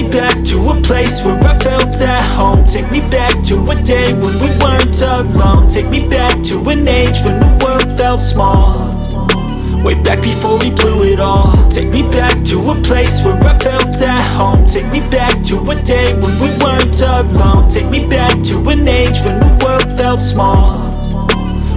back to a place where I felt at home. Take me back to a day when we weren't alone. Take me back to an age when the world felt small, way back before we blew it all. Take me back to a place where I felt at home. Take me back to a day when we weren't alone. Take me back to an age when the world felt small,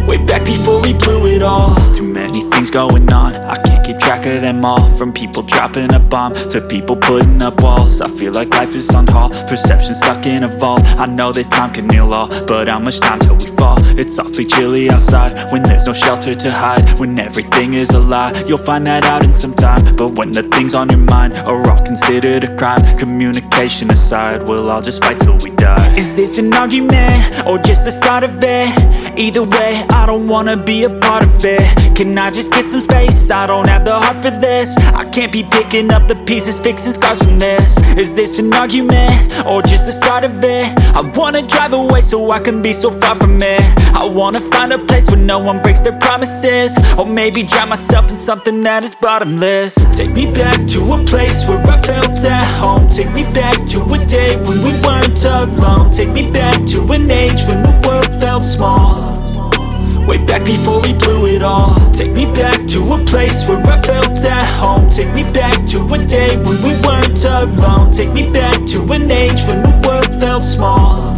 way back before we blew it all. Too many things going on, I can't keep track of them all. From people dropping a bomb to people putting up walls. I feel like life is on hold, perception stuck in a vault. I know that time can heal all, but how much time till we fall? It's awfully chilly outside when there's no shelter to hide. When everything is a lie, you'll find that out in some time. But when the things on your mind are all considered a crime, communication aside, we'll all just fight till we die. Is this an argument or just the start of it? Either way, I don't wanna be a part of it. Can I just get some space? I don't have the heart for this. I can't be picking up the pieces, fixing scars from this. Is this an argument or just the start of it? I wanna drive away so I can be so far from it. I wanna find a place where no one breaks their promises, or maybe drown myself in something that is bottomless. Take me back to a place where I felt at home. Take me back to a day when we weren't alone. Take me back to an age when the world felt small, way back before we blew it all. Take me back to a place where I felt at home. Take me back to a day when we weren't alone. Take me back to an age when the world felt small,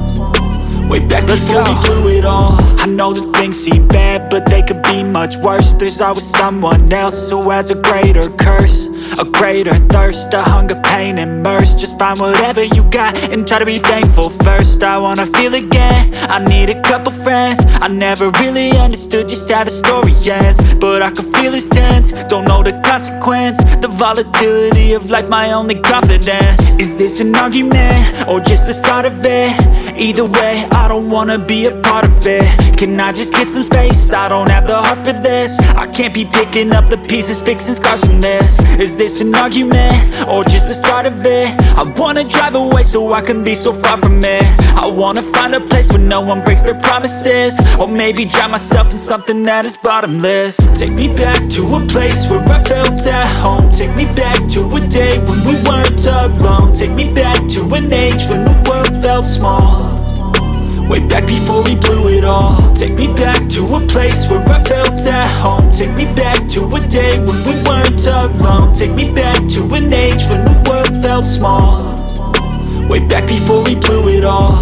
way back before we blew it all. I know that things seem bad, but they could be much worse. There's always someone else who has a greater curse, a greater thirst, a hunger, pain, and mercy. Just find whatever you got and try to be thankful first. I wanna feel again, I need a couple friends. I never really understood just how the story ends, but I can feel it's tense, don't know the consequence. The volatility of life, my only confidence. Is this an argument or just the start of it? Either way, I don't wanna be a part of it. Can I just get some space? I don't have the heart for this. I can't be picking up the pieces, fixing scars from this. Is this an argument or just the start of it? I wanna drive away so I can be so far from it. I wanna find a place where no one breaks their promises, or maybe drown myself in something that is bottomless. Take me back to a place where I felt at home. Take me back to a day when we weren't alone. Take me back to an age when the world felt small, way back before we blew it all. Take me back to a place where I felt at home. Take me back to a day when we weren't alone. Take me back to an age when the world felt small, way back before we blew it all.